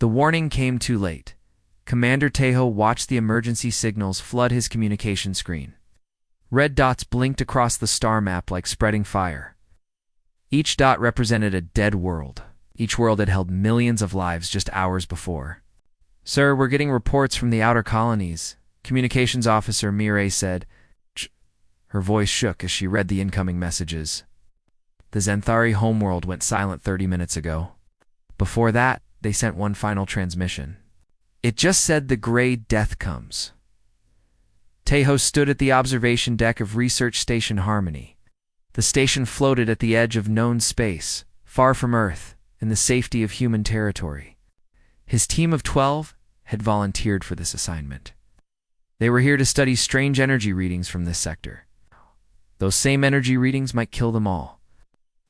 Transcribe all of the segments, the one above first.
The warning came too late. Commander Tejo watched the emergency signals flood his communication screen. Red dots blinked across the star map like spreading fire. Each dot represented a dead world. Each world had held millions of lives just hours before. "Sir, we're getting reports from the outer colonies," Communications Officer Mireille said. Her voice shook as she read the incoming messages. "The Zenthari homeworld went silent 30 minutes ago. Before that, they sent one final transmission. It just said the gray death comes." Tejo stood at the observation deck of Research Station Harmony. The station floated at the edge of known space, far from Earth, in the safety of human territory. His team of 12 had volunteered for this assignment. They were here to study strange energy readings from this sector. Those same energy readings might kill them all.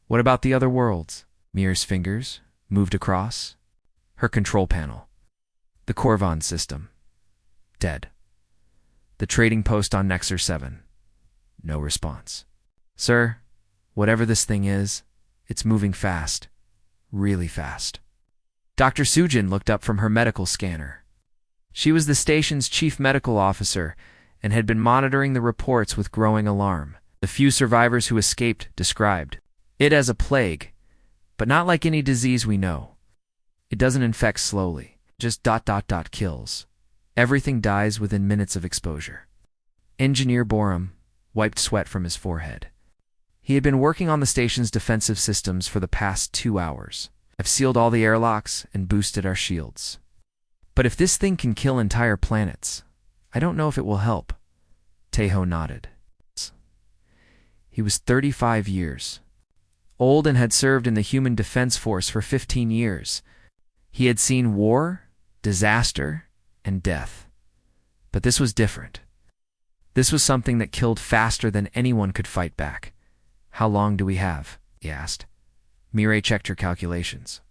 What about the other worlds? Mir's fingers moved across. Her control panel. The Corvon system. Dead. The trading post on Nexer 7. No response. "Sir, whatever this thing is, it's moving fast. Really fast." Dr. Sujin looked up from her medical scanner. She was the station's chief medical officer and had been monitoring the reports with growing alarm. The few survivors who escaped described it as a plague, but not like any disease we know. It doesn't infect slowly, just ... kills. Everything dies within minutes of exposure. Engineer Borum wiped sweat from his forehead. He had been working on the station's defensive systems for the past 2 hours. "I've sealed all the airlocks and boosted our shields. But if this thing can kill entire planets, I don't know if it will help." Tejo nodded. He was 35 years old and had served in the Human Defense Force for 15 years. He had seen war, disaster, and death. But this was different. This was something that killed faster than anyone could fight back. "How long do we have?" he asked. Mireille checked her calculations.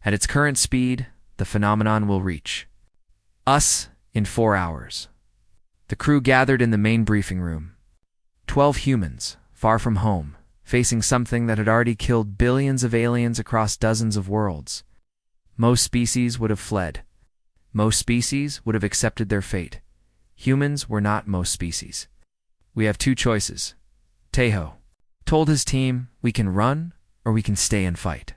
"At its current speed, the phenomenon will reach us in 4 hours." The crew gathered in the main briefing room. 12 humans, far from home, facing something that had already killed billions of aliens across dozens of worlds. Most species would have fled. Most species would have accepted their fate. Humans were not most species. "We have 2 choices." Tejo told his team, "We can run or we can stay and fight."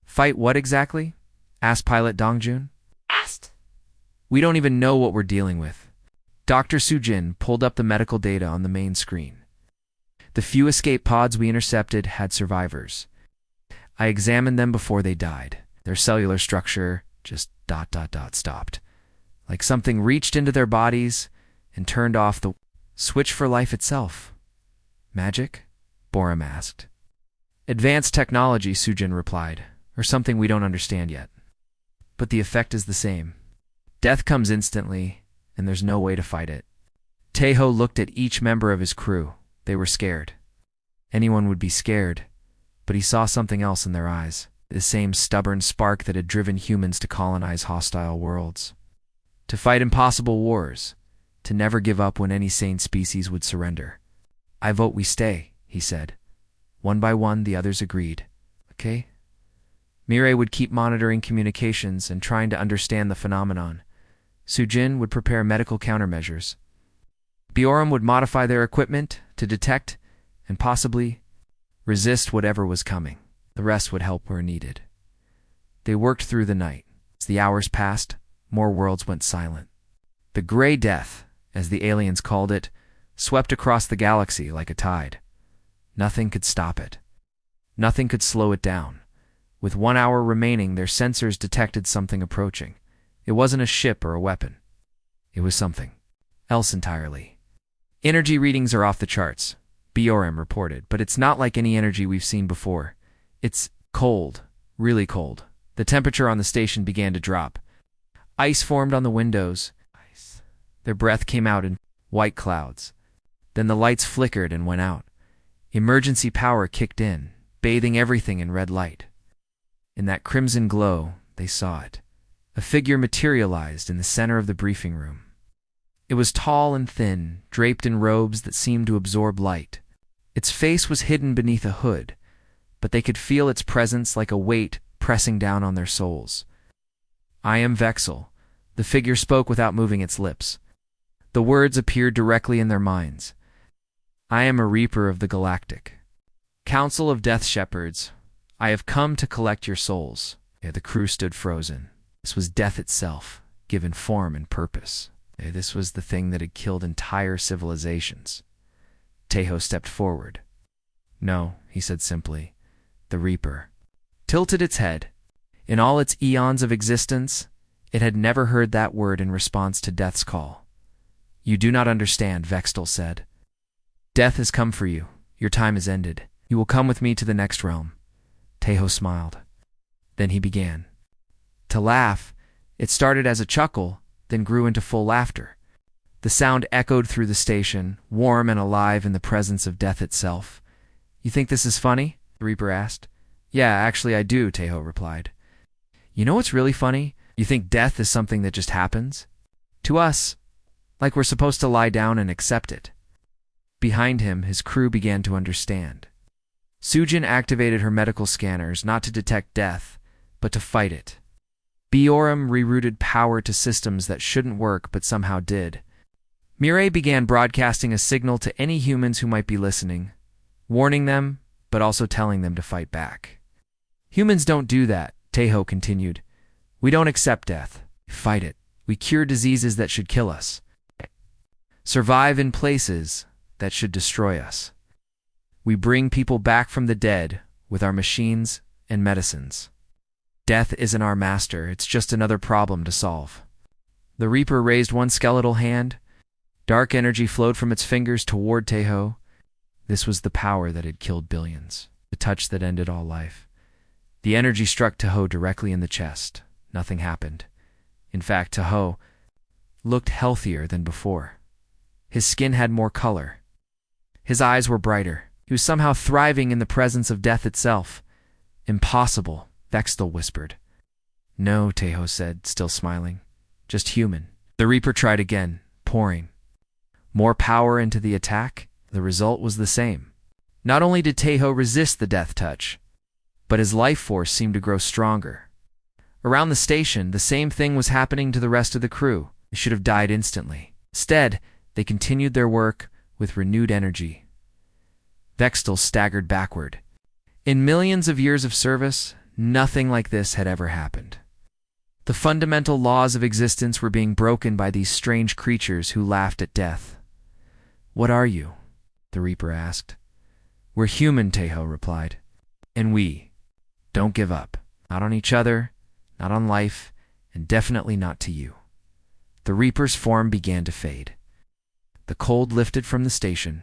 "Fight what exactly?" asked Pilot Dongjun. "We don't even know what we're dealing with." Dr. Sujin pulled up the medical data on the main screen. "The few escape pods we intercepted had survivors. I examined them before they died. Their cellular structure just ... stopped. Like something reached into their bodies and turned off the switch for life itself." "Magic?" Borum asked. "Advanced technology," Sujin replied, "or something we don't understand yet. But the effect is the same. Death comes instantly, and there's no way to fight it." Tejo looked at each member of his crew. They were scared. Anyone would be scared, but he saw something else in their eyes. The same stubborn spark that had driven humans to colonize hostile worlds. To fight impossible wars. To never give up when any sane species would surrender. "I vote we stay," he said. One by one, the others agreed. "Okay." Mireille would keep monitoring communications and trying to understand the phenomenon. Sujin would prepare medical countermeasures. Biorum would modify their equipment to detect and possibly resist whatever was coming. The rest would help where needed. They worked through the night. As the hours passed, more worlds went silent. The Gray Death, as the aliens called it, swept across the galaxy like a tide. Nothing could stop it. Nothing could slow it down. With 1 hour remaining, their sensors detected something approaching. It wasn't a ship or a weapon. It was something else entirely. "Energy readings are off the charts," Biorum reported, "but it's not like any energy we've seen before. It's cold, really cold." The temperature on the station began to drop. Ice formed on the windows. Their breath came out in white clouds. Then the lights flickered and went out. Emergency power kicked in, bathing everything in red light. In that crimson glow, they saw it. A figure materialized in the center of the briefing room. It was tall and thin, draped in robes that seemed to absorb light. Its face was hidden beneath a hood, but they could feel its presence like a weight pressing down on their souls. I am Vexel. The figure spoke without moving its lips. The words appeared directly in their minds. I am a Reaper of the Galactic Council of Death Shepherds. I have come to collect your souls. The crew stood frozen. This was death itself, given form and purpose. This was the thing that had killed entire civilizations. Tejo stepped forward. No, he said simply. The Reaper tilted its head. In all its eons of existence, it had never heard that word in response to death's call. You do not understand, Vexel said. Death has come for you. Your time is ended. You will come with me to the next realm. Tejo smiled. Then he began to laugh. It started as a chuckle, then grew into full laughter. The sound echoed through the station, warm and alive in the presence of death itself. You think this is funny? The Reaper asked. Yeah, actually I do, Tejo replied. You know what's really funny? You think death is something that just happens? To us, like we're supposed to lie down and accept it. Behind him, his crew began to understand. Sujin activated her medical scanners not to detect death, but to fight it. Bioram rerouted power to systems that shouldn't work but somehow did. Mireille began broadcasting a signal to any humans who might be listening, warning them, but also telling them to fight back. Humans don't do that, Tejo continued. We don't accept death. We fight it. We cure diseases that should kill us. Survive in places that should destroy us. We bring people back from the dead with our machines and medicines. Death isn't our master, it's just another problem to solve. The Reaper raised one skeletal hand. Dark energy flowed from its fingers toward Tejo. This was the power that had killed billions, the touch that ended all life. The energy struck Tejo directly in the chest. Nothing happened. In fact, Tejo looked healthier than before. His skin had more color. His eyes were brighter. He was somehow thriving in the presence of death itself. Impossible, Vexel whispered. No, Tejo said, still smiling. Just human. The Reaper tried again, pouring more power into the attack. The result was the same. Not only did Tejo resist the death touch, but his life force seemed to grow stronger. Around the station, the same thing was happening to the rest of the crew. They should have died instantly. Instead, they continued their work with renewed energy. Vexel staggered backward. In millions of years of service, nothing like this had ever happened. The fundamental laws of existence were being broken by these strange creatures who laughed at death. What are you? The Reaper asked. We're human, Tejo replied. And we don't give up. Not on each other, not on life, and definitely not to you. The Reaper's form began to fade. The cold lifted from the station.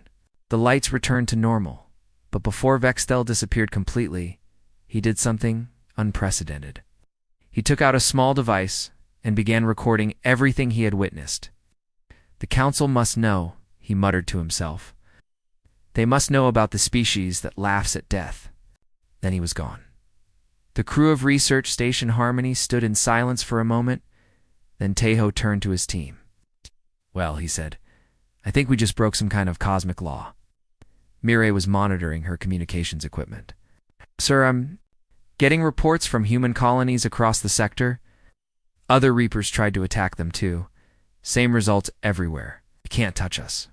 The lights returned to normal, but before Vexel disappeared completely, he did something unprecedented. He took out a small device and began recording everything he had witnessed. The council must know, he muttered to himself. They must know about the species that laughs at death. Then he was gone. The crew of Research Station Harmony stood in silence for a moment, then Tejo turned to his team. Well, he said, I think we just broke some kind of cosmic law. Mireille was monitoring her communications equipment. Sir, I'm getting reports from human colonies across the sector. Other Reapers tried to attack them too. Same results everywhere. They can't touch us.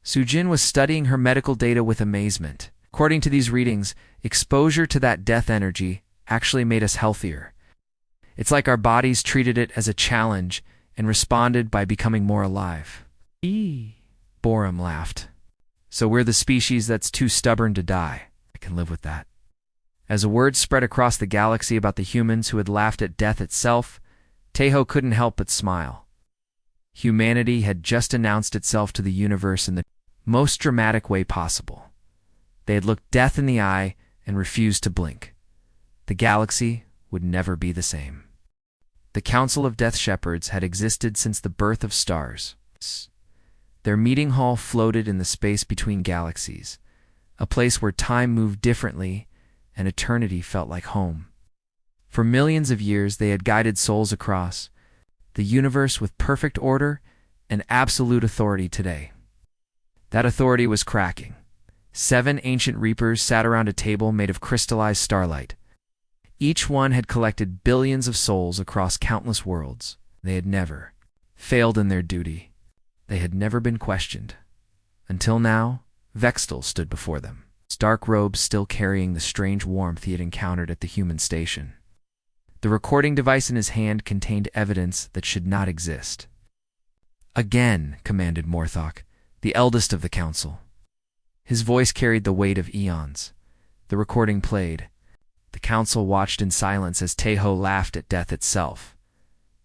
Sujin was studying her medical data with amazement. According to these readings, exposure to that death energy actually made us healthier. It's like our bodies treated it as a challenge and responded by becoming more alive. Borum laughed. So we're the species that's too stubborn to die. I can live with that. As a word spread across the galaxy about the humans who had laughed at death itself, Tejo couldn't help but smile. Humanity had just announced itself to the universe in the most dramatic way possible. They had looked death in the eye and refused to blink. The galaxy would never be the same. The Council of Death Shepherds had existed since the birth of stars. Their meeting hall floated in the space between galaxies, a place where time moved differently and eternity felt like home. For millions of years they had guided souls across the universe with perfect order and absolute authority today. That authority was cracking. 7 ancient Reapers sat around a table made of crystallized starlight. Each one had collected billions of souls across countless worlds. They had never failed in their duty. They had never been questioned. Until now, Vextel stood before them, his dark robes still carrying the strange warmth he had encountered at the human station. The recording device in his hand contained evidence that should not exist. "Again," commanded Morthok, the eldest of the council. His voice carried the weight of eons. The recording played. The council watched in silence as Teho laughed at death itself.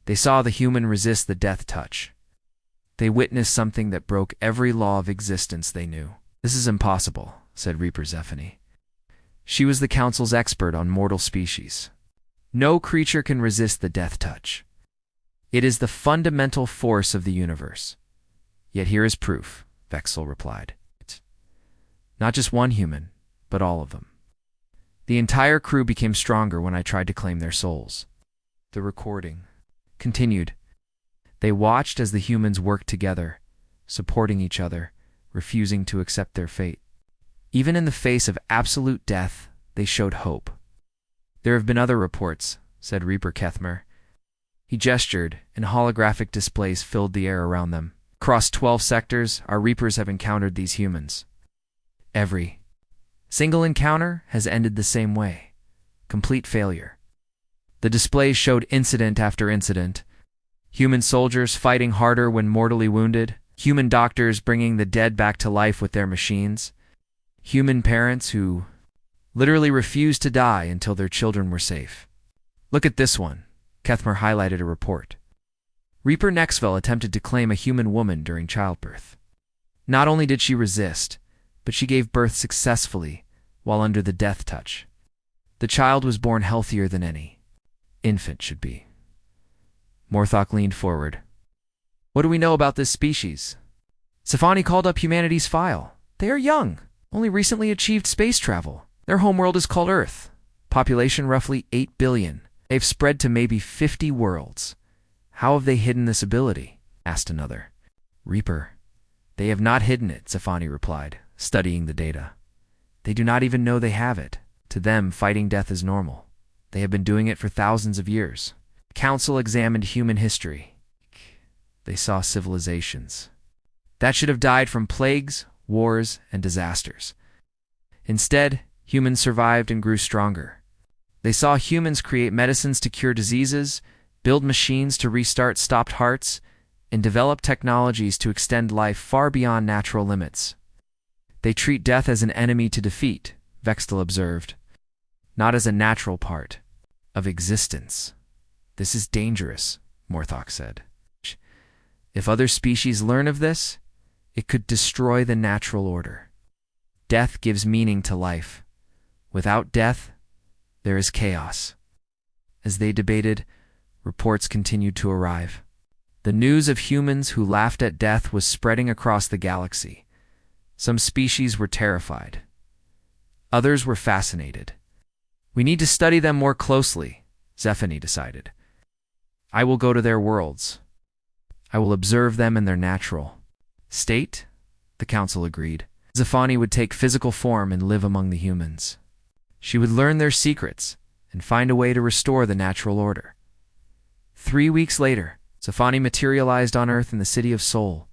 They saw the human resist the death touch. They witnessed something that broke every law of existence they knew. "This is impossible," said Reaper Zephany. She was the council's expert on mortal species. "No creature can resist the death touch. It is the fundamental force of the universe." "Yet here is proof," Vexel replied. "Not just one human, but all of them. The entire crew became stronger when I tried to claim their souls." The recording continued. They watched as the humans worked together, supporting each other, refusing to accept their fate. Even in the face of absolute death, they showed hope. "There have been other reports," said Reaper Kethmer. He gestured, and holographic displays filled the air around them. "Across 12 sectors, our Reapers have encountered these humans. Every single encounter has ended the same way: complete failure." The displays showed incident after incident. Human soldiers fighting harder when mortally wounded, human doctors bringing the dead back to life with their machines, human parents who literally refused to die until their children were safe. "Look at this one." Kethmer highlighted a report. Reaper Nexvel attempted to claim a human woman during childbirth. Not only did she resist, but she gave birth successfully while under the death touch. The child was born healthier than any infant should be. Morthok leaned forward. "What do we know about this species?" Zephany called up humanity's file. "They are young, only recently achieved space travel. Their homeworld is called Earth. Population roughly 8 billion. They've spread to maybe 50 worlds. How have they hidden this ability?" asked another. "Reaper, they have not hidden it," Zephany replied, studying the data. "They do not even know they have it. To them, fighting death is normal. They have been doing it for thousands of years." The council examined human history. They saw civilizations that should have died from plagues, wars, and disasters. Instead, humans survived and grew stronger. They saw humans create medicines to cure diseases, build machines to restart stopped hearts, and develop technologies to extend life far beyond natural limits. "They treat death as an enemy to defeat," Vextel observed, "not as a natural part of existence." "This is dangerous," Morthok said. "If other species learn of this, it could destroy the natural order. Death gives meaning to life. Without death, there is chaos." As they debated, reports continued to arrive. The news of humans who laughed at death was spreading across the galaxy. Some species were terrified. Others were fascinated. "We need to study them more closely," Zephany decided. "I will go to their worlds. I will observe them in their natural state," the council agreed. Zephany would take physical form and live among the humans. She would learn their secrets and find a way to restore the natural order. 3 weeks later, Zephany materialized on Earth in the city of Sol.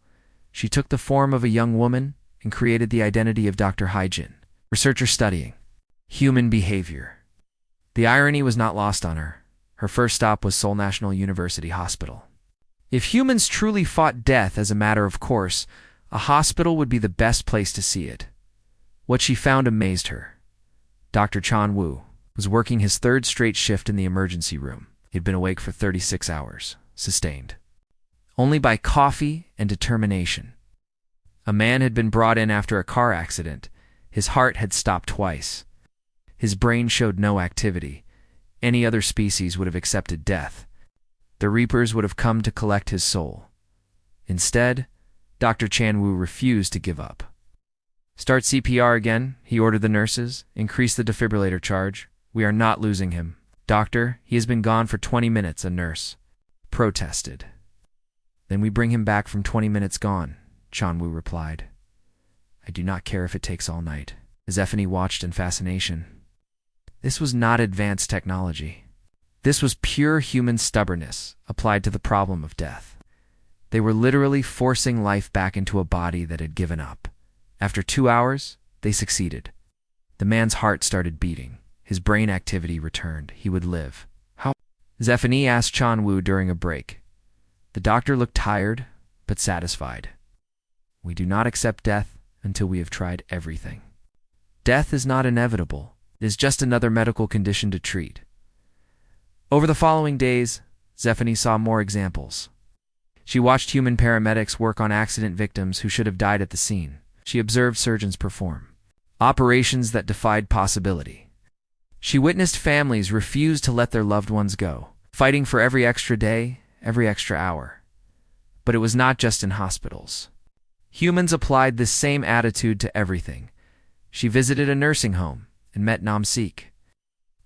She took the form of a young woman and created the identity of Dr. Hyjin, researcher studying human behavior. The irony was not lost on her. Her first stop was Seoul National University Hospital. If humans truly fought death as a matter of course, a hospital would be the best place to see it. What she found amazed her. Dr. Chan Wu was working his 3rd straight shift in the emergency room. He'd been awake for 36 hours, sustained only by coffee and determination. A man had been brought in after a car accident. His heart had stopped twice. His brain showed no activity. Any other species would have accepted death. The Reapers would have come to collect his soul. Instead, Dr. Chan Wu refused to give up. "Start CPR again," he ordered the nurses. "Increase the defibrillator charge. We are not losing him." "Doctor, he has been gone for 20 minutes, a nurse protested. "Then we bring him back from 20 minutes gone," Chan Wu replied. "I do not care if it takes all night." Zephany watched in fascination. This was not advanced technology. This was pure human stubbornness applied to the problem of death. They were literally forcing life back into a body that had given up. After 2 hours, they succeeded. The man's heart started beating. His brain activity returned. He would live. How? Zephany asked Chan Wu during a break. The doctor looked tired, but satisfied. We do not accept death until we have tried everything. Death is not inevitable. It is just another medical condition to treat. Over the following days, Zephany saw more examples. She watched human paramedics work on accident victims who should have died at the scene. She observed surgeons perform operations that defied possibility. She witnessed families refuse to let their loved ones go, fighting for every extra day, every extra hour. But it was not just in hospitals. Humans applied this same attitude to everything. She visited a nursing home and met Namsik,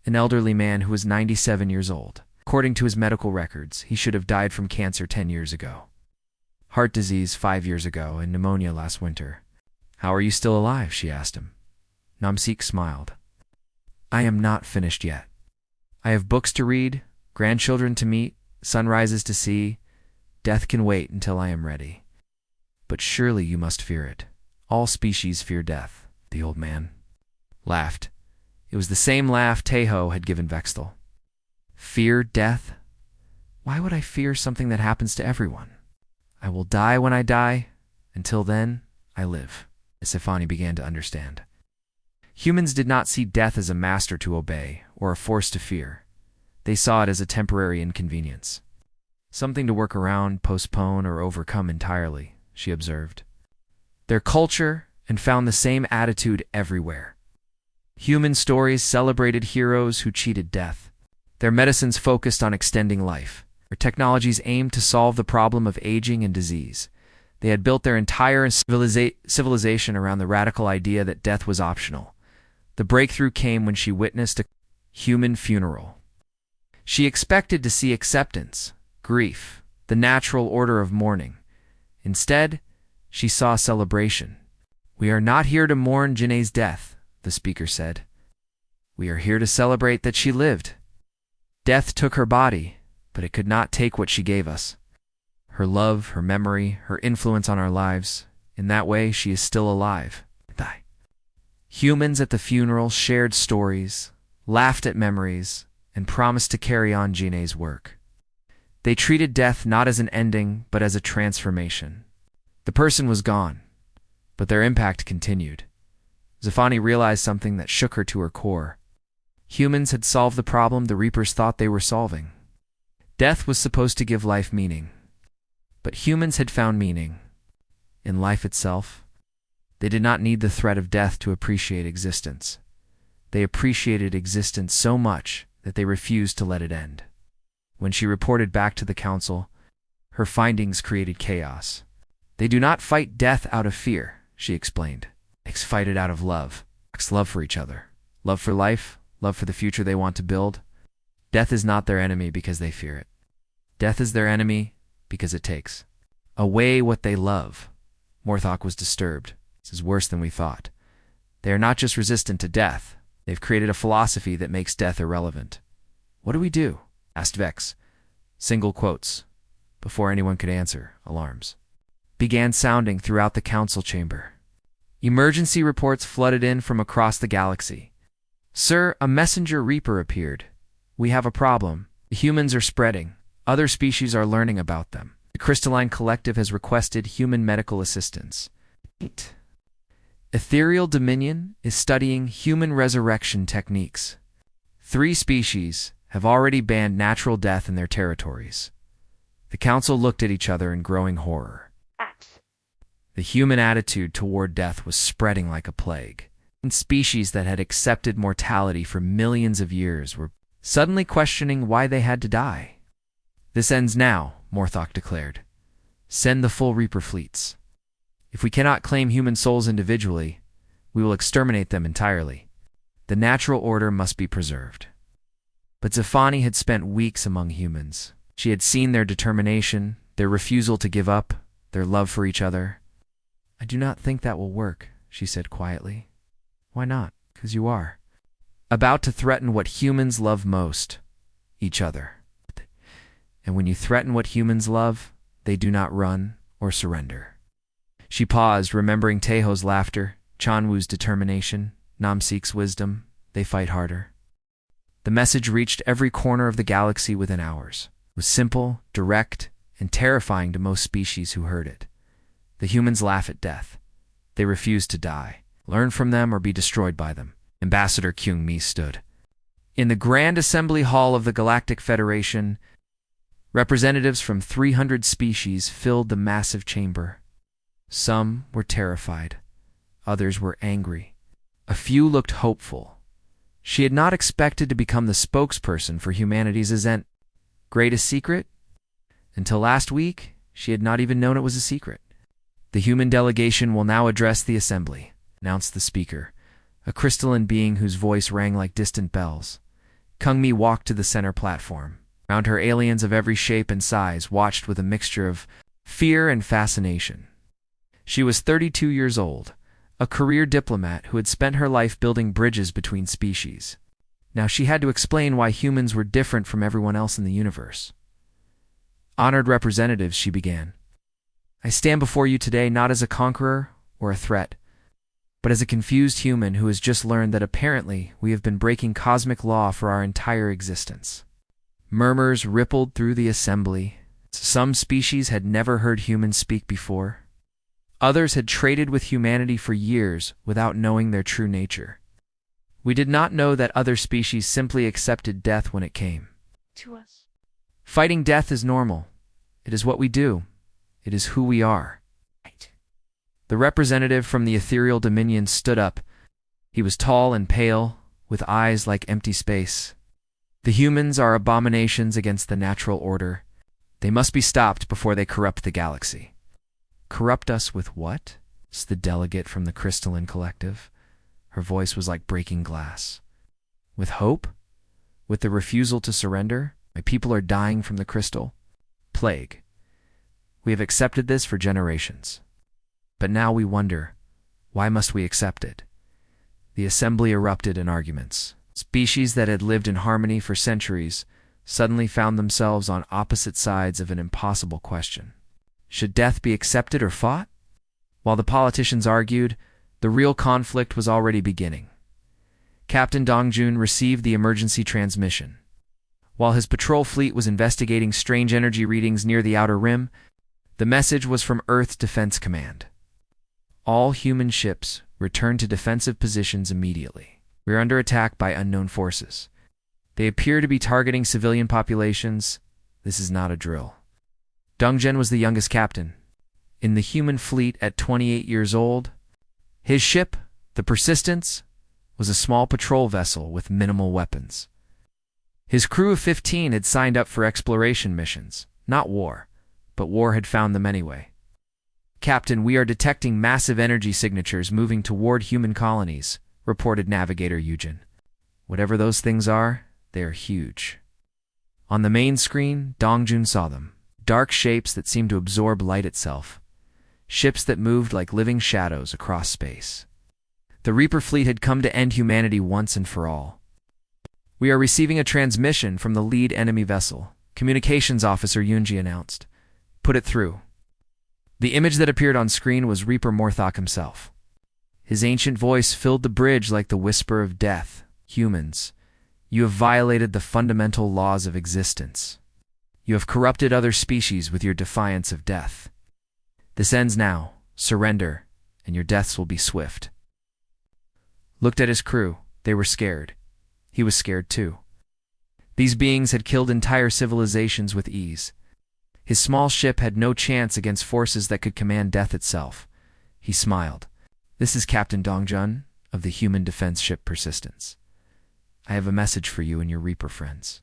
an elderly man who was 97 years old. According to his medical records, he should have died from cancer 10 years ago, heart disease 5 years ago, and pneumonia last winter. How are you still alive? She asked him. Namsik smiled. I am not finished yet. I have books to read, grandchildren to meet, sunrises to see. Death can wait until I am ready. But surely you must fear it. All species fear death, the old man laughed. It was the same laugh Taeho had given Vextel. Fear death? Why would I fear something that happens to everyone? I will die when I die. Until then, I live. Zephany began to understand. Humans did not see death as a master to obey or a force to fear. They saw it as a temporary inconvenience. Something to work around, postpone, or overcome entirely, she observed. Their culture and found the same attitude everywhere. Human stories celebrated heroes who cheated death. Their medicines focused on extending life. Their technologies aimed to solve the problem of aging and disease. They had built their entire civilization around the radical idea that death was optional. The breakthrough came when she witnessed a human funeral. She expected to see acceptance, grief, the natural order of mourning. Instead, she saw celebration. We are not here to mourn Janae's death, the speaker said. We are here to celebrate that she lived. Death took her body, but it could not take what she gave us. Her love, her memory, her influence on our lives. In that way, she is still alive. Humans at the funeral shared stories, laughed at memories, and promised to carry on Janae's work. They treated death not as an ending, but as a transformation. The person was gone, but their impact continued. Zephany realized something that shook her to her core. Humans had solved the problem the Reapers thought they were solving. Death was supposed to give life meaning. But humans had found meaning in life itself. They did not need the threat of death to appreciate existence. They appreciated existence so much that they refused to let it end. When she reported back to the council, her findings created chaos. They do not fight death out of fear, she explained. They fight it out of love. Love for each other. Love for life. Love for the future they want to build. Death is not their enemy because they fear it. Death is their enemy because it takes away what they love. Morthok was disturbed. This is worse than we thought. They are not just resistant to death. They've created a philosophy that makes death irrelevant. What do we do? Asked Vex. Single quotes. Before anyone could answer, alarms began sounding throughout the council chamber. Emergency reports flooded in from across the galaxy. Sir, a messenger Reaper appeared. We have a problem. The humans are spreading. Other species are learning about them. The Crystalline Collective has requested human medical assistance. Ethereal Dominion is studying human resurrection techniques. 3 species have already banned natural death in their territories. The council looked at each other in growing horror. The human attitude toward death was spreading like a plague. And species that had accepted mortality for millions of years were suddenly questioning why they had to die. This ends now, Morthok declared. Send the full Reaper fleets. If we cannot claim human souls individually, we will exterminate them entirely. The natural order must be preserved. But Zephany had spent weeks among humans. She had seen their determination, their refusal to give up, their love for each other. I do not think that will work, she said quietly. Why not? 'Cause you are. about to threaten what humans love most, each other. And when you threaten what humans love, they do not run or surrender. She paused, remembering Taeho's laughter, Chanwoo's determination, Namsik's wisdom. They fight harder. The message reached every corner of the galaxy within hours. It was simple, direct, and terrifying to most species who heard it. The humans laugh at death. They refuse to die, learn from them, or be destroyed by them. Ambassador Kyung-mi stood. In the Grand Assembly Hall of the Galactic Federation, representatives from 300 species filled the massive chamber. Some were terrified. Others were angry. A few looked hopeful. She had not expected to become the spokesperson for humanity's greatest secret. Until last week, she had not even known it was a secret. The human delegation will now address the assembly, announced the speaker, a crystalline being whose voice rang like distant bells. Kyung-mi walked to the center platform. Around her, aliens of every shape and size watched with a mixture of fear and fascination. She was 32 years old, a career diplomat who had spent her life building bridges between species. Now she had to explain why humans were different from everyone else in the universe. Honored representatives, she began. I stand before you today not as a conqueror or a threat, but as a confused human who has just learned that apparently we have been breaking cosmic law for our entire existence. Murmurs rippled through the assembly. Some species had never heard humans speak before. Others had traded with humanity for years without knowing their true nature. We did not know that other species simply accepted death when it came to us. Fighting death is normal. It is what we do. It is who we are. The representative from the ethereal dominion stood up. He was tall and pale, with eyes like empty space. The humans are abominations against the natural order. They must be stopped before they corrupt the galaxy. Corrupt us with what? Asked the delegate from the crystalline collective. Her voice was like breaking glass. With hope? With the refusal to surrender? My people are dying from the crystal. Plague. We have accepted this for generations. But now we wonder, why must we accept it? The assembly erupted in arguments. Species that had lived in harmony for centuries suddenly found themselves on opposite sides of an impossible question. Should death be accepted or fought? While the politicians argued, the real conflict was already beginning. Captain Dongjun received the emergency transmission. While his patrol fleet was investigating strange energy readings near the outer rim, the message was from Earth Defense Command. All human ships return to defensive positions immediately. We are under attack by unknown forces. They appear to be targeting civilian populations. This is not a drill. Dongjen was the youngest captain. In the human fleet at 28 years old, his ship, the Persistence, was a small patrol vessel with minimal weapons. His crew of 15 had signed up for exploration missions, not war, but war had found them anyway. Captain, we are detecting massive energy signatures moving toward human colonies, reported Navigator Yujin. Whatever those things are, they are huge. On the main screen, Dongjun saw them. Dark shapes that seemed to absorb light itself. Ships that moved like living shadows across space. The Reaper fleet had come to end humanity once and for all. We are receiving a transmission from the lead enemy vessel, Communications Officer Yunji announced. Put it through. The image that appeared on screen was Reaper Morthok himself. His ancient voice filled the bridge like the whisper of death. Humans, you have violated the fundamental laws of existence. You have corrupted other species with your defiance of death. This ends now. Surrender, and your deaths will be swift. Looked at his crew. They were scared. He was scared too. These beings had killed entire civilizations with ease. His small ship had no chance against forces that could command death itself. He smiled. This is Captain Dongjun of the human defense ship Persistence. I have a message for you and your Reaper friends.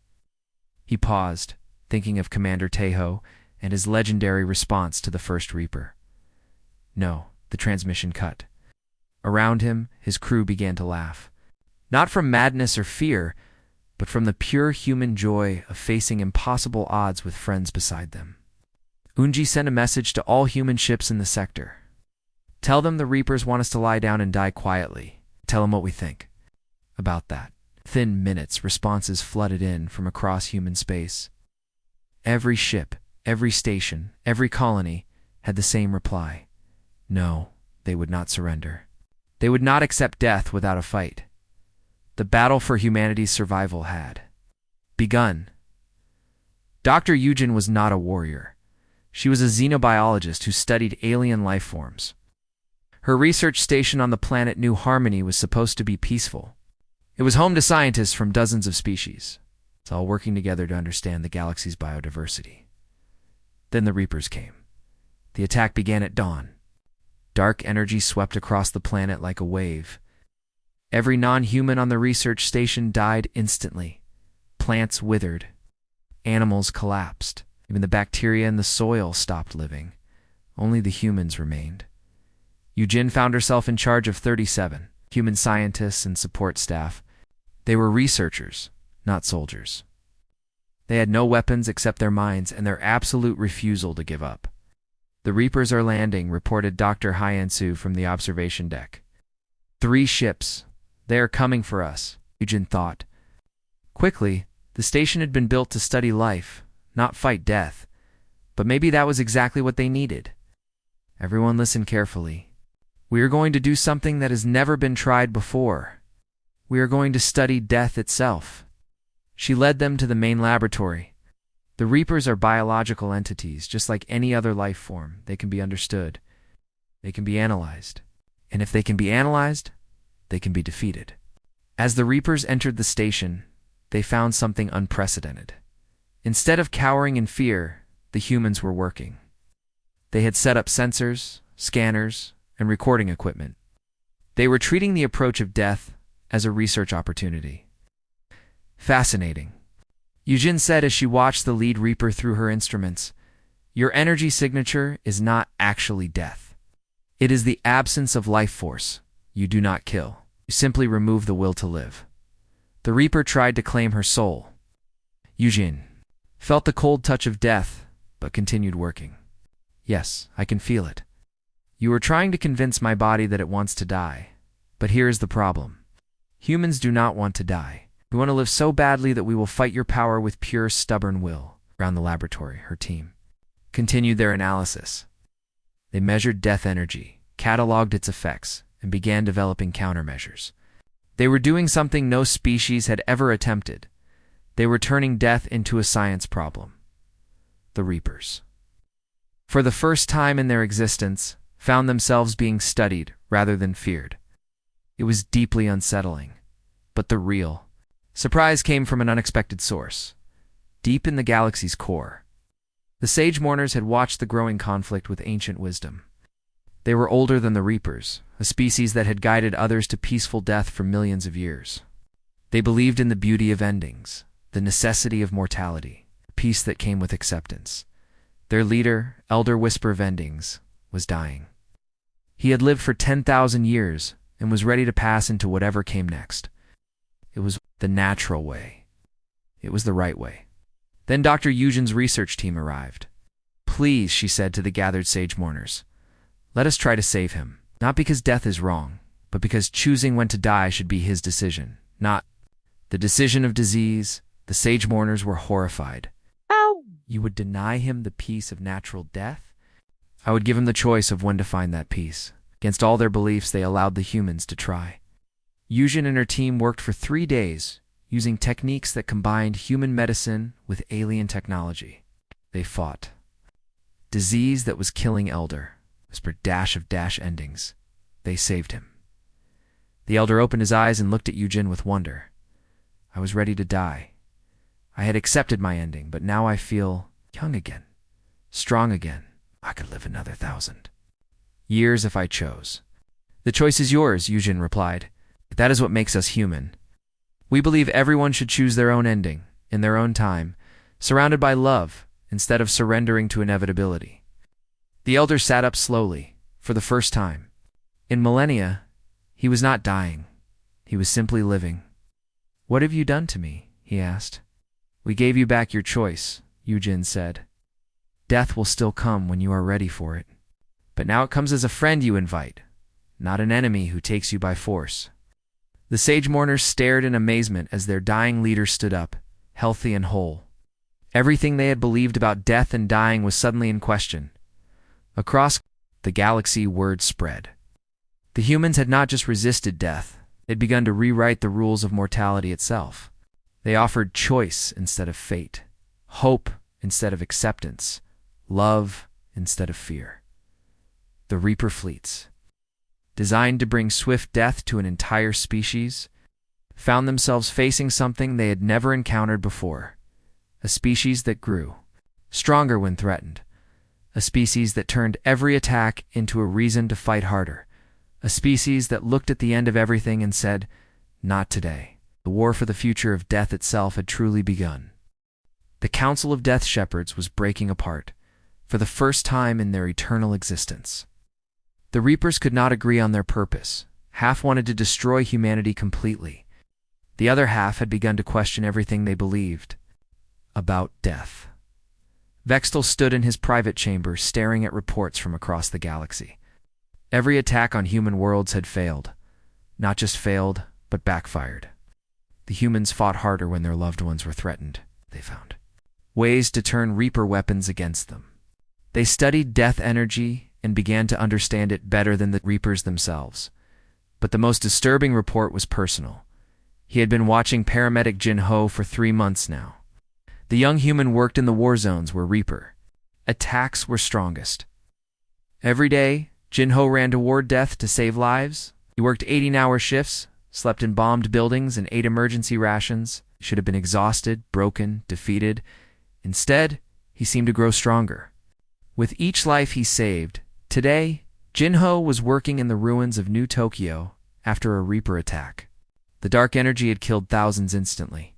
He paused, thinking of Commander Taeho and his legendary response to the first Reaper. No, the transmission cut. Around him, his crew began to laugh. Not from madness or fear, but from the pure human joy of facing impossible odds with friends beside them. Unji sent a message to all human ships in the sector. Tell them the Reapers want us to lie down and die quietly. Tell them what we think about that. Within minutes, responses flooded in from across human space. Every ship, every station, every colony had the same reply. No, they would not surrender. They would not accept death without a fight. The battle for humanity's survival had begun. Dr. Eugen was not a warrior. She was a xenobiologist who studied alien life forms. Her research station on the planet New Harmony was supposed to be peaceful. It was home to scientists from dozens of species, all working together to understand the galaxy's biodiversity. Then the Reapers came. The attack began at dawn. Dark energy swept across the planet like a wave. Every non-human on the research station died instantly. Plants withered. Animals collapsed. Even the bacteria in the soil stopped living. Only the humans remained. Eugene found herself in charge of 37 human scientists and support staff. They were researchers, not soldiers. They had no weapons except their minds and their absolute refusal to give up. "The Reapers are landing," reported Dr. Hyensu from the observation deck. 3 ships. They are coming for us, Eugene thought. Quickly, the station had been built to study life, not fight death. But maybe that was exactly what they needed. Everyone listen carefully. "We are going to do something that has never been tried before. We are going to study death itself." She led them to the main laboratory. The Reapers are biological entities, just like any other life form. They can be understood. They can be analyzed. And if they can be analyzed, they can be defeated. As the Reapers entered the station, they found something unprecedented. Instead of cowering in fear, the humans were working. They had set up sensors, scanners, and recording equipment. They were treating the approach of death as a research opportunity. "Fascinating," Eugene said as she watched the lead Reaper through her instruments. "Your energy signature is not actually death. It is the absence of life force. You do not kill. You simply remove the will to live." The Reaper tried to claim her soul. Eugene felt the cold touch of death, but continued working. "Yes, I can feel it. You are trying to convince my body that it wants to die. But here is the problem. Humans do not want to die. We want to live so badly that we will fight your power with pure, stubborn will." Around the laboratory, her team continued their analysis. They measured death energy, cataloged its effects, and began developing countermeasures. They were doing something no species had ever attempted. They were turning death into a science problem. The Reapers, for the first time in their existence, found themselves being studied rather than feared. It was deeply unsettling. But the real surprise came from an unexpected source. Deep in the galaxy's core, the Sage Mourners had watched the growing conflict with ancient wisdom. They were older than the Reapers, a species that had guided others to peaceful death for millions of years. They believed in the beauty of endings, the necessity of mortality, peace that came with acceptance. Their leader, Elder Whisper Vendings, was dying. He had lived for 10,000 years and was ready to pass into whatever came next. It was the natural way. It was the right way. Then Dr. Eugen's research team arrived. "Please," she said to the gathered Sage Mourners, "let us try to save him. Not because death is wrong, but because choosing when to die should be his decision, not the decision of disease." The Sage Mourners were horrified. "Ow! You would deny him the peace of natural death?" "I would give him the choice of when to find that peace." Against all their beliefs, they allowed the humans to try. Eugen and her team worked for 3 days, using techniques that combined human medicine with alien technology. They fought disease that was killing Elder. Whispered dash of dash endings. They saved him. The Elder opened his eyes and looked at Eugen with wonder. "I was ready to die. I had accepted my ending, but now I feel young again, strong again. I could live another 1,000 years if I chose." "The choice is yours," Eugen replied. "That is what makes us human. We believe everyone should choose their own ending, in their own time, surrounded by love, instead of surrendering to inevitability." The Elder sat up slowly, for the first time. In millennia, he was not dying. He was simply living. "What have you done to me?" he asked. "We gave you back your choice," Eugen said. "Death will still come when you are ready for it. But now it comes as a friend you invite, not an enemy who takes you by force." The sage mourners stared in amazement as their dying leader stood up, healthy and whole. Everything they had believed about death and dying was suddenly in question. Across the galaxy, word spread. The humans had not just resisted death, they'd begun to rewrite the rules of mortality itself. They offered choice instead of fate, hope instead of acceptance, love instead of fear. The Reaper fleets, designed to bring swift death to an entire species, found themselves facing something they had never encountered before. A species that grew, stronger when threatened. A species that turned every attack into a reason to fight harder. A species that looked at the end of everything and said, "Not today." The war for the future of death itself had truly begun. The Council of Death Shepherds was breaking apart, for the first time in their eternal existence. The Reapers could not agree on their purpose. Half wanted to destroy humanity completely. The other half had begun to question everything they believed about death. Vextal stood in his private chamber, staring at reports from across the galaxy. Every attack on human worlds had failed. Not just failed, but backfired. The humans fought harder when their loved ones were threatened, they found. Ways to turn Reaper weapons against them. They studied death energy and began to understand it better than the Reapers themselves. But the most disturbing report was personal. He had been watching paramedic Jin-Ho for 3 months now. The young human worked in the war zones where Reaper attacks were strongest. Every day, Jin-Ho ran toward death to save lives. He worked 18-hour shifts, slept in bombed buildings, and ate emergency rations. He should have been exhausted, broken, defeated. Instead, he seemed to grow stronger. With each life he saved, today, Jin-Ho was working in the ruins of New Tokyo after a Reaper attack. The dark energy had killed thousands instantly,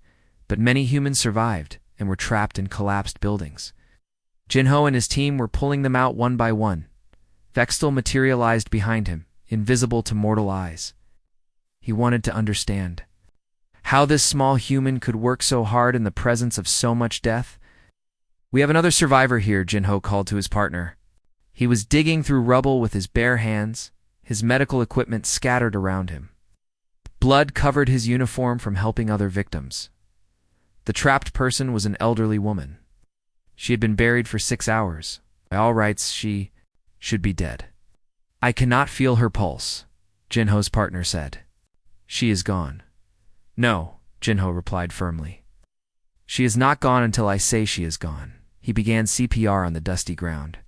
but many humans survived and were trapped in collapsed buildings. Jin-Ho and his team were pulling them out one by one. Vextal materialized behind him, invisible to mortal eyes. He wanted to understand how this small human could work so hard in the presence of so much death. "We have another survivor here," Jin-Ho called to his partner. He was digging through rubble with his bare hands, his medical equipment scattered around him. Blood covered his uniform from helping other victims. The trapped person was an elderly woman. She had been buried for 6 hours. By all rights, she should be dead. "I cannot feel her pulse," Jin-Ho's partner said. "She is gone." "No," Jin-Ho replied firmly. "She is not gone until I say she is gone." He began CPR on the dusty ground.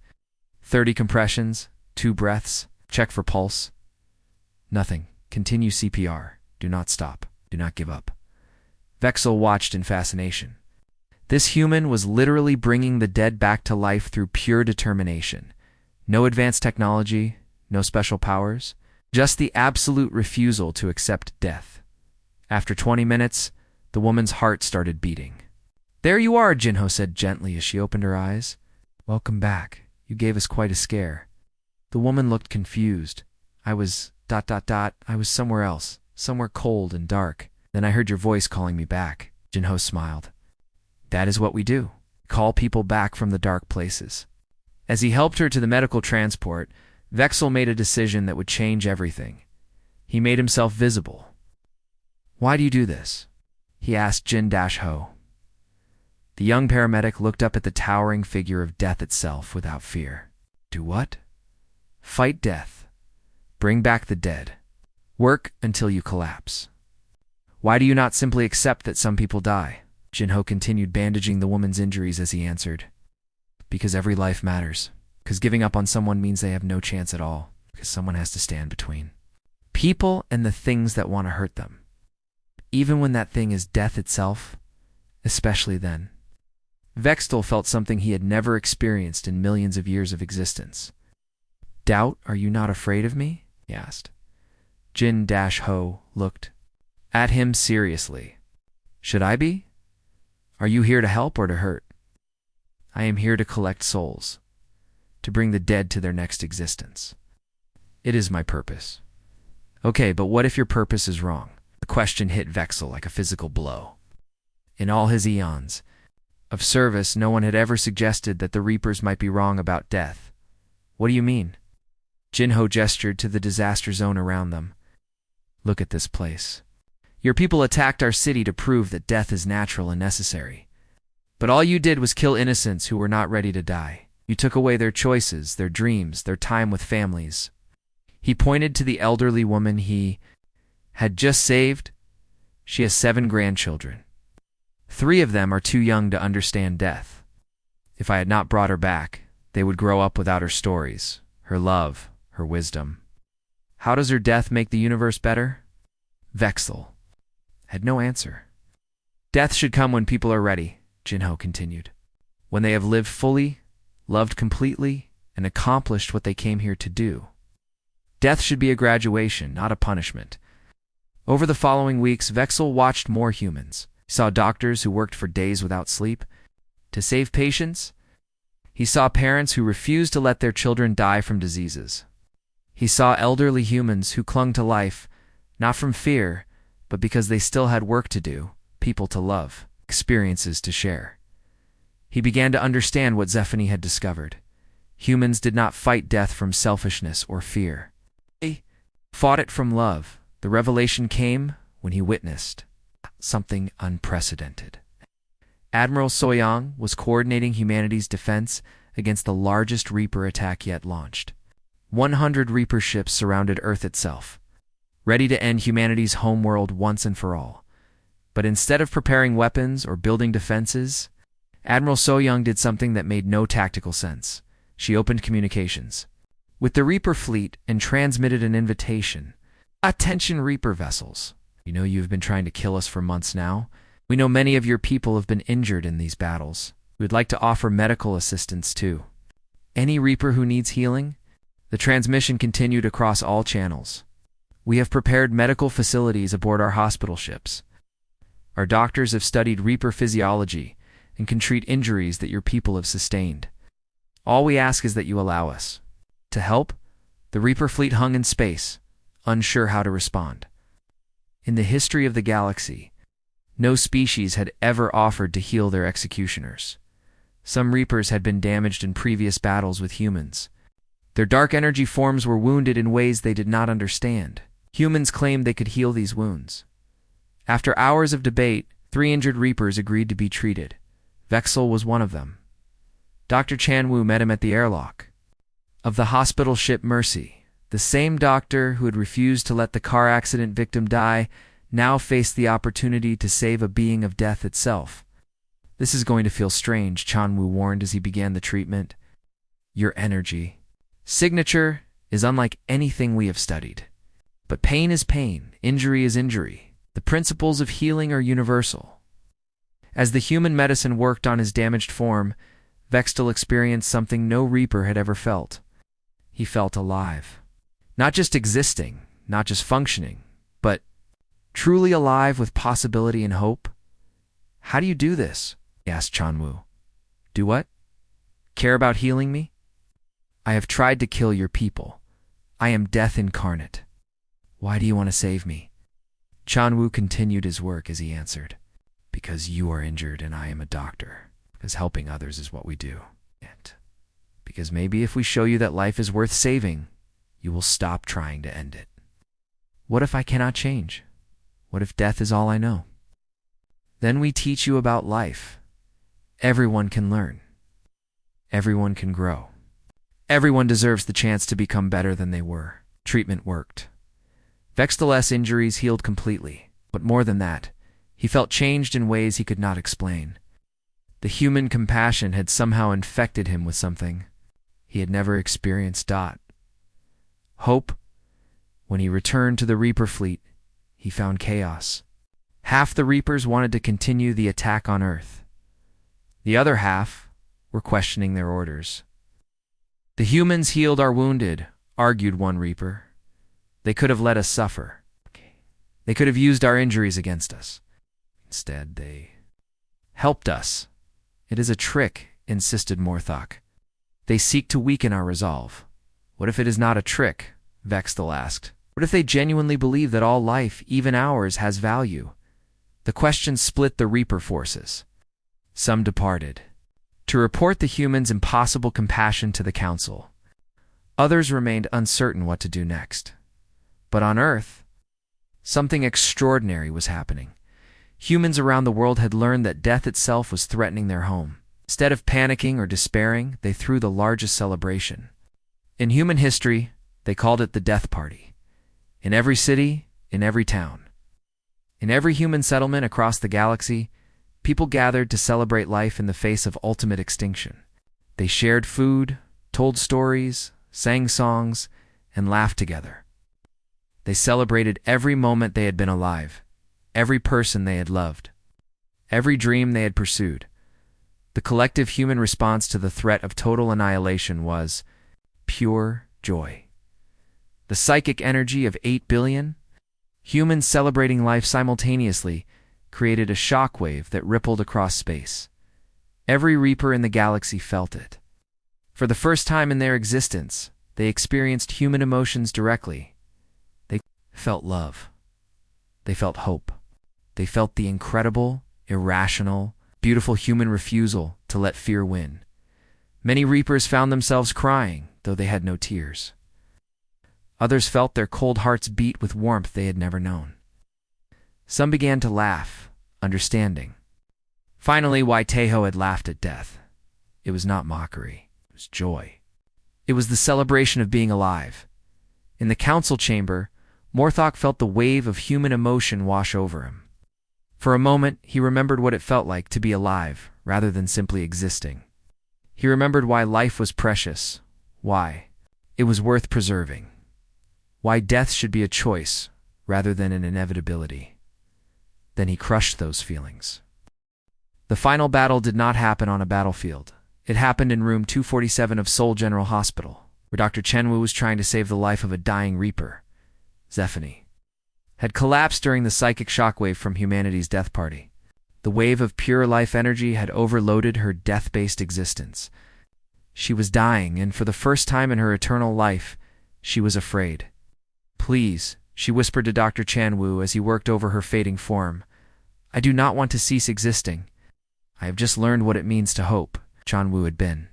30 compressions, 2 breaths, check for pulse. Nothing. Continue CPR. Do not stop. Do not give up. Vextal watched in fascination. This human was literally bringing the dead back to life through pure determination. No advanced technology, no special powers, just the absolute refusal to accept death. After 20 minutes, the woman's heart started beating. "There you are," Jin-Ho said gently as she opened her eyes. "Welcome back. You gave us quite a scare." The woman looked confused. I was somewhere else, somewhere cold and dark. Then I heard your voice calling me back." Jin-Ho smiled. "That is what we do. Call people back from the dark places." As he helped her to the medical transport, Vextal made a decision that would change everything. He made himself visible. "Why do you do this?" he asked Jin-Ho. The young paramedic looked up at the towering figure of death itself without fear. "Do what?" "Fight death. Bring back the dead. Work until you collapse." "Why do you not simply accept that some people die?" Jin-Ho continued bandaging the woman's injuries as he answered. "Because every life matters. Because giving up on someone means they have no chance at all. Because someone has to stand between people and the things that want to hurt them. Even when that thing is death itself, especially then." Vextal felt something he had never experienced in millions of years of existence. "Doubt, are you not afraid of me?" he asked. Jin-Ho looked at him seriously. "Should I be? Are you here to help or to hurt?" "I am here to collect souls, to bring the dead to their next existence. It is my purpose." "Okay, but what if your purpose is wrong?" The question hit Vextal like a physical blow. In all his eons of service, no one had ever suggested that the Reapers might be wrong about death. "What do you mean?" Jin-Ho gestured to the disaster zone around them. "Look at this place." Your people attacked our city to prove that death is natural and necessary. But all you did was kill innocents who were not ready to die. You took away their choices, their dreams, their time with families. He pointed to the elderly woman he had just saved. She has 7 grandchildren. 3 of them are too young to understand death. If I had not brought her back, they would grow up without her stories, her love, her wisdom. How does her death make the universe better? Vexel had no answer. Death should come when people are ready, Jinho continued. When they have lived fully, loved completely, and accomplished what they came here to do. Death should be a graduation, not a punishment. Over the following weeks, Vexel watched more humans. He saw doctors who worked for days without sleep to save patients. He saw parents who refused to let their children die from diseases. He saw elderly humans who clung to life, not from fear, but because they still had work to do, people to love, experiences to share. He began to understand what Zephany had discovered. Humans did not fight death from selfishness or fear. They fought it from love. The revelation came when he witnessed something unprecedented. Admiral Soyoung was coordinating humanity's defense against the largest Reaper attack yet launched. 100 Reaper ships surrounded Earth itself, ready to end humanity's homeworld once and for all. But instead of preparing weapons or building defenses, Admiral Soyoung did something that made no tactical sense. She opened communications with the Reaper fleet and transmitted an invitation. Attention Reaper vessels. You know you've been trying to kill us for months now. We know many of your people have been injured in these battles. We would like to offer medical assistance too. Any Reaper who needs healing? The transmission continued across all channels. We have prepared medical facilities aboard our hospital ships. Our doctors have studied Reaper physiology and can treat injuries that your people have sustained. All we ask is that you allow us to help. The Reaper fleet hung in space, unsure how to respond. In the history of the galaxy, no species had ever offered to heal their executioners. Some Reapers had been damaged in previous battles with humans. Their dark energy forms were wounded in ways they did not understand. Humans claimed they could heal these wounds. After hours of debate, 3 injured Reapers agreed to be treated. Vexel was one of them. Dr. Chanwu met him at the airlock of the hospital ship Mercy. The same doctor who had refused to let the car accident victim die now faced the opportunity to save a being of death itself. This is going to feel strange, Chanwu warned as he began the treatment. Your energy signature is unlike anything we have studied. But pain is pain, injury is injury. The principles of healing are universal. As the human medicine worked on his damaged form, Vexel experienced something no Reaper had ever felt. He felt alive. Not just existing, not just functioning, but truly alive with possibility and hope. How do you do this? Asked Chanwu. Do what? Care about healing me? I have tried to kill your people. I am death incarnate. Why do you want to save me? Chanwu continued his work as he answered. Because you are injured and I am a doctor. Because helping others is what we do. And because maybe if we show you that life is worth saving, you will stop trying to end it. What if I cannot change? What if death is all I know? Then we teach you about life. Everyone can learn. Everyone can grow. Everyone deserves the chance to become better than they were. Treatment worked. Vexel's injuries healed completely, but more than that, he felt changed in ways he could not explain. The human compassion had somehow infected him with something he had never experienced. Hope. When he returned to the Reaper fleet, he found chaos. Half the Reapers wanted to continue the attack on Earth. The other half were questioning their orders. The humans healed our wounded, argued one Reaper. They could have let us suffer. They could have used our injuries against us. Instead, they helped us. It is a trick, insisted Morthok. They seek to weaken our resolve. What if it is not a trick? Vexel asked. What if they genuinely believe that all life, even ours, has value? The question split the Reaper forces. Some departed to report the humans' impossible compassion to the Council. Others remained uncertain what to do next. But on Earth, Something extraordinary was happening. Humans around the world had learned that death itself was threatening their home. Instead of panicking or despairing, they threw the largest celebration. In human history, they called it the death party. In every city, in every town, in every human settlement across the galaxy, people gathered to celebrate life in the face of ultimate extinction. They shared food, told stories, sang songs, and laughed together. They celebrated every moment they had been alive, every person they had loved, every dream they had pursued. The collective human response to the threat of total annihilation was pure joy. The psychic energy of 8 billion humans celebrating life simultaneously created a shockwave that rippled across space. Every Reaper in the galaxy felt it. For the first time in their existence, they experienced human emotions directly. They felt love. They felt hope. They felt the incredible, irrational, beautiful human refusal to let fear win. Many Reapers found themselves crying, though they had no tears. Others felt their cold hearts beat with warmth they had never known. Some began to laugh, understanding. Finally, Tejo had laughed at death. It was not mockery, it was joy. It was the celebration of being alive. In the council chamber, Morthok felt the wave of human emotion wash over him. For a moment, he remembered what it felt like to be alive, rather than simply existing. He remembered why life was precious, why it was worth preserving, why death should be a choice, rather than an inevitability. Then he crushed those feelings. The final battle did not happen on a battlefield. It happened in room 247 of Seoul General Hospital, where Dr. Chenwu was trying to save the life of a dying Reaper. Zephany had collapsed during the psychic shockwave from humanity's death party. The wave of pure life energy had overloaded her death-based existence. She was dying, and for the first time in her eternal life, she was afraid. "Please," she whispered to Dr. Chenwu as he worked over her fading form, "I do not want to cease existing. I have just learned what it means to hope." Chenwu had been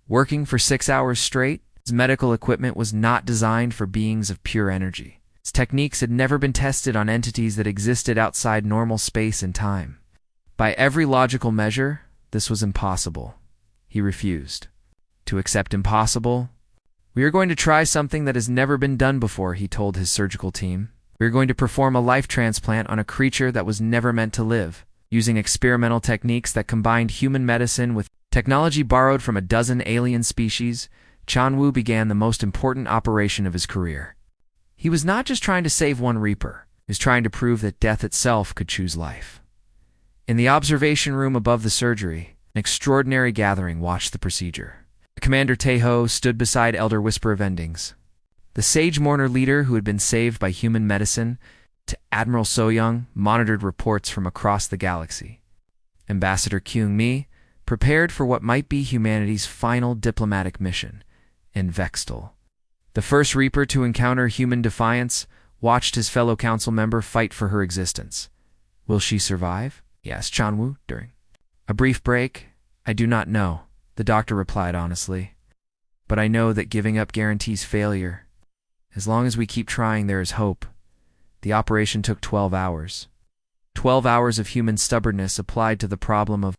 working for 6 hours straight. His medical equipment was not designed for beings of pure energy. His techniques had never been tested on entities that existed outside normal space and time. By every logical measure, this was impossible. He refused to accept impossible. "We are going to try something that has never been done before," he told his surgical team. "We are going to perform a life transplant on a creature that was never meant to live, using experimental techniques that combined human medicine with technology borrowed from a dozen alien species." Chenwu began the most important operation of his career. He was not just trying to save one Reaper. He was trying to prove that death itself could choose life. In the observation room above the surgery, an extraordinary gathering watched the procedure. Commander Tejo stood beside Elder Whisper of Endings, the sage mourner leader who had been saved by human medicine. To Admiral Soyoung monitored reports from across the galaxy. Ambassador Kyung Mi prepared for what might be humanity's final diplomatic mission, in Vextal. The first Reaper to encounter human defiance watched his fellow council member fight for her existence. "Will she survive?" he asked Chenwu during a brief break. "I do not know," the doctor replied honestly. "But I know that giving up guarantees failure. As long as we keep trying, there is hope." The operation took 12 hours. 12 hours of human stubbornness applied to the problem of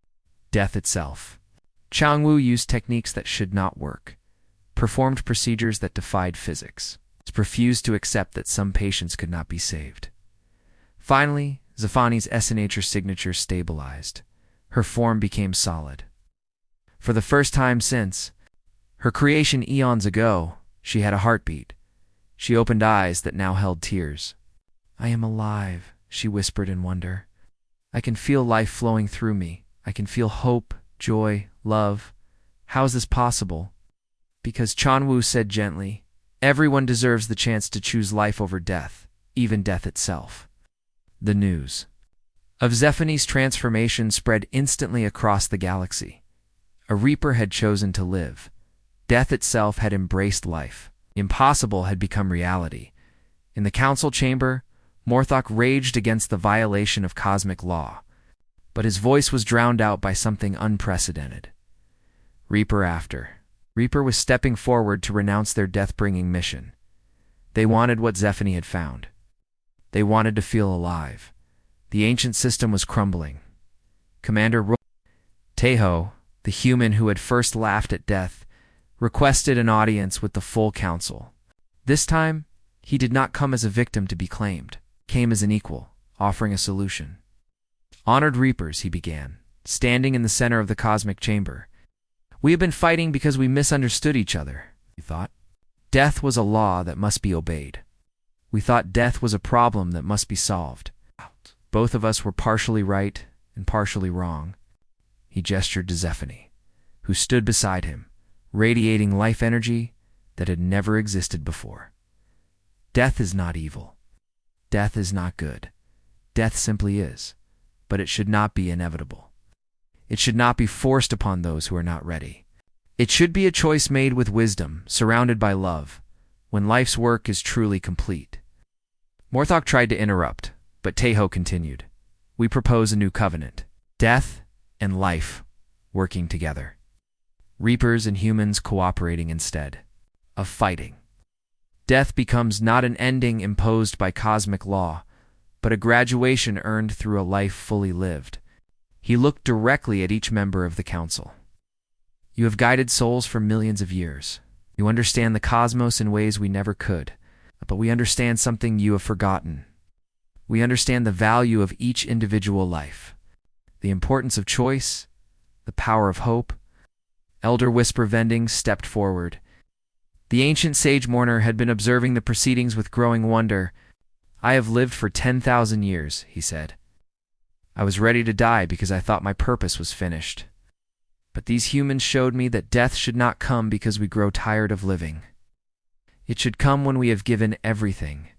death itself. Chenwu used techniques that should not work, performed procedures that defied physics, refused to accept that some patients could not be saved. Finally, Zephany's SNHR signature stabilized. Her form became solid. For the first time since her creation eons ago, she had a heartbeat. She opened eyes that now held tears. "I am alive," she whispered in wonder. "I can feel life flowing through me. I can feel hope, joy, love. How is this possible?" Because Chenwu said gently, "Everyone deserves the chance to choose life over death, even death itself." The news of Zephany's transformation spread instantly across the galaxy. A Reaper had chosen to live. Death itself had embraced life. The impossible had become reality. In the council chamber, Morthok raged against the violation of cosmic law, but his voice was drowned out by something unprecedented. Reaper after Reaper was stepping forward to renounce their death-bringing mission. They wanted what Zephany had found. They wanted to feel alive. The ancient system was crumbling. Commander Teho, the human who had first laughed at death, requested an audience with the full council. This time, he did not come as a victim to be claimed. He came as an equal, offering a solution. Honored Reapers, he began, standing in the center of the cosmic chamber. We have been fighting because we misunderstood each other, he thought. Death was a law that must be obeyed. We thought death was a problem that must be solved. Both of us were partially right and partially wrong. He gestured to Zephany, who stood beside him, radiating life energy that had never existed before. Death is not evil. Death is not good. Death simply is, but it should not be inevitable. It should not be forced upon those who are not ready. It should be a choice made with wisdom, surrounded by love, when life's work is truly complete. Morthok tried to interrupt, but Teho continued. We propose a new covenant. Death and life working together. Reapers and humans cooperating instead of fighting. Death becomes not an ending imposed by cosmic law, but a graduation earned through a life fully lived. He looked directly at each member of the council. You have guided souls for millions of years. You understand the cosmos in ways we never could, but we understand something you have forgotten. We understand the value of each individual life, the importance of choice, the power of hope. Elder Whisper Vending stepped forward. The ancient sage mourner had been observing the proceedings with growing wonder. I have lived for 10,000 years, he said. I was ready to die because I thought my purpose was finished. But these humans showed me that death should not come because we grow tired of living. It should come when we have given everything.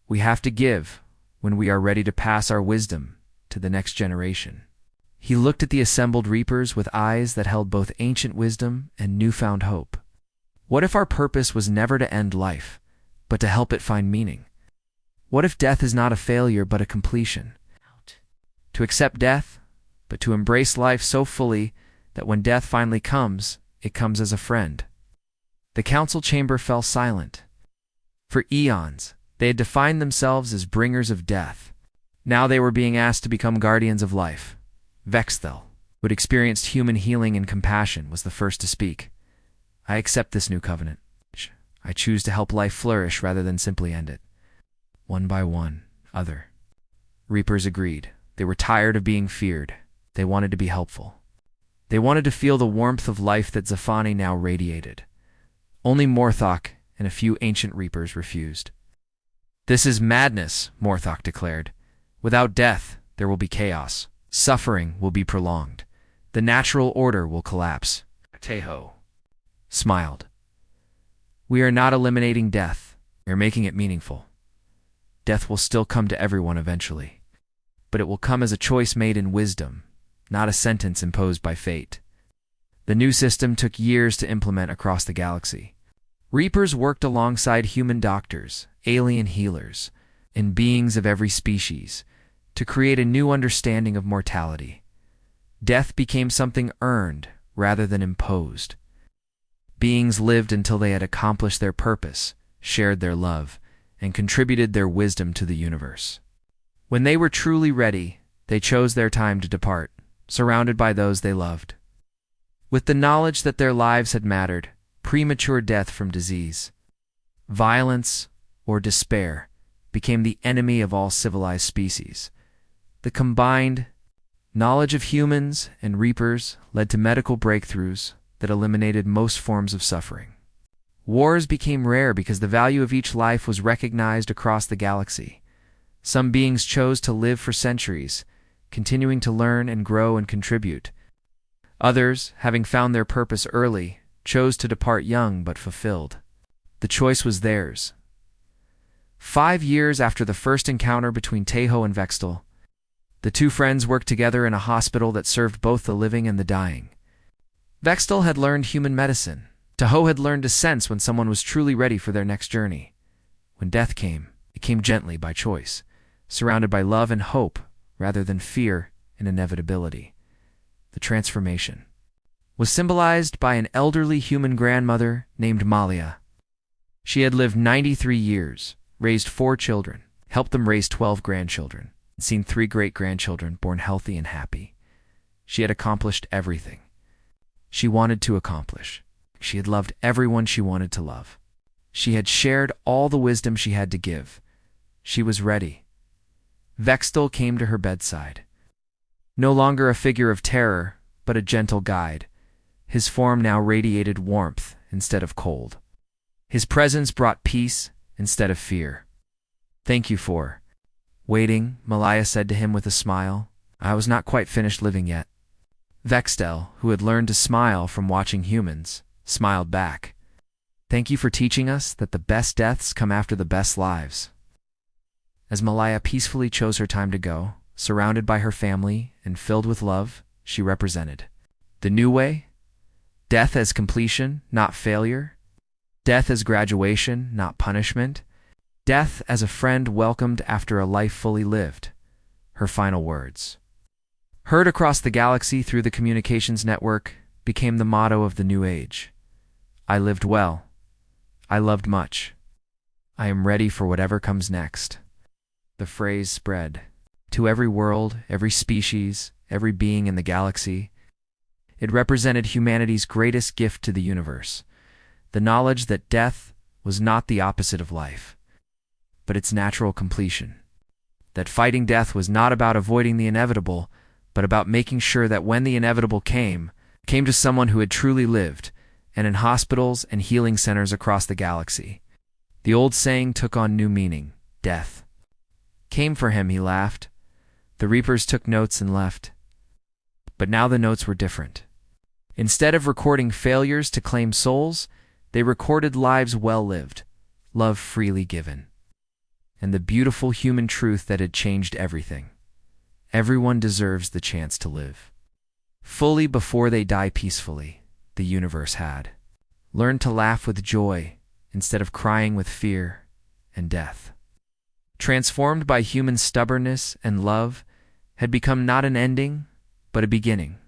We have to give when we are ready to pass our wisdom to the next generation. He looked at the assembled reapers with eyes that held both ancient wisdom and newfound hope. What if our purpose was never to end life, but to help it find meaning? What if death is not a failure but a completion? To accept death, but to embrace life so fully that when death finally comes, it comes as a friend. The council chamber fell silent. For eons, they had defined themselves as bringers of death. Now they were being asked to become guardians of life. Vexthel, who had experienced human healing and compassion, was the first to speak. I accept this new covenant. I choose to help life flourish rather than simply end it. One by one, other reapers agreed. They were tired of being feared. They wanted to be helpful. They wanted to feel the warmth of life that Zephany now radiated. Only Morthok and a few ancient reapers refused. This is madness, Morthok declared. Without death, there will be chaos. Suffering will be prolonged. The natural order will collapse. Teho smiled. We are not eliminating death. We are making it meaningful. Death will still come to everyone eventually, but it will come as a choice made in wisdom, not a sentence imposed by fate. The new system took years to implement across the galaxy. Reapers worked alongside human doctors, alien healers, and beings of every species to create a new understanding of mortality. Death became something earned rather than imposed. Beings lived until they had accomplished their purpose, shared their love, and contributed their wisdom to the universe. When they were truly ready, they chose their time to depart, surrounded by those they loved. With the knowledge that their lives had mattered, premature death from disease, violence, or despair became the enemy of all civilized species. The combined knowledge of humans and reapers led to medical breakthroughs that eliminated most forms of suffering. Wars became rare because the value of each life was recognized across the galaxy. Some beings chose to live for centuries, continuing to learn and grow and contribute. Others, having found their purpose early, chose to depart young but fulfilled. The choice was theirs. 5 years after the first encounter between Teho and Vexthel, the two friends worked together in a hospital that served both the living and the dying. Vexthel had learned human medicine. Teho had learned to sense when someone was truly ready for their next journey. When death came, it came gently by choice, surrounded by love and hope rather than fear and inevitability. The transformation was symbolized by an elderly human grandmother named Malia. She had lived 93 years, raised 4 children, helped them raise 12 grandchildren, and seen 3 great-grandchildren born healthy and happy. She had accomplished everything she wanted to accomplish. She had loved everyone she wanted to love. She had shared all the wisdom she had to give. She was ready. Vextel came to her bedside. No longer a figure of terror, but a gentle guide. His form now radiated warmth instead of cold. His presence brought peace instead of fear. "Thank you for waiting," Malaya said to him with a smile. "I was not quite finished living yet." Vextel, who had learned to smile from watching humans, smiled back. "Thank you for teaching us that the best deaths come after the best lives." As Malaya peacefully chose her time to go, surrounded by her family and filled with love, she represented the new way. Death as completion, not failure. Death as graduation, not punishment. Death as a friend welcomed after a life fully lived. Her final words, heard across the galaxy through the communications network, became the motto of the new age. I lived well. I loved much. I am ready for whatever comes next. The phrase spread to every world, every species, every being in the galaxy. It represented humanity's greatest gift to the universe, the knowledge that death was not the opposite of life, but its natural completion. That fighting death was not about avoiding the inevitable, but about making sure that when the inevitable came to someone who had truly lived, and in hospitals and healing centers across the galaxy. The old saying took on new meaning. Death came for him, he laughed. The Reapers took notes and left. But now the notes were different. Instead of recording failures to claim souls, they recorded lives well lived, love freely given, and the beautiful human truth that had changed everything. Everyone deserves the chance to live fully before they die peacefully. The universe had learned to laugh with joy instead of crying with fear and death. Transformed by human stubbornness and love, had become not an ending, but a beginning.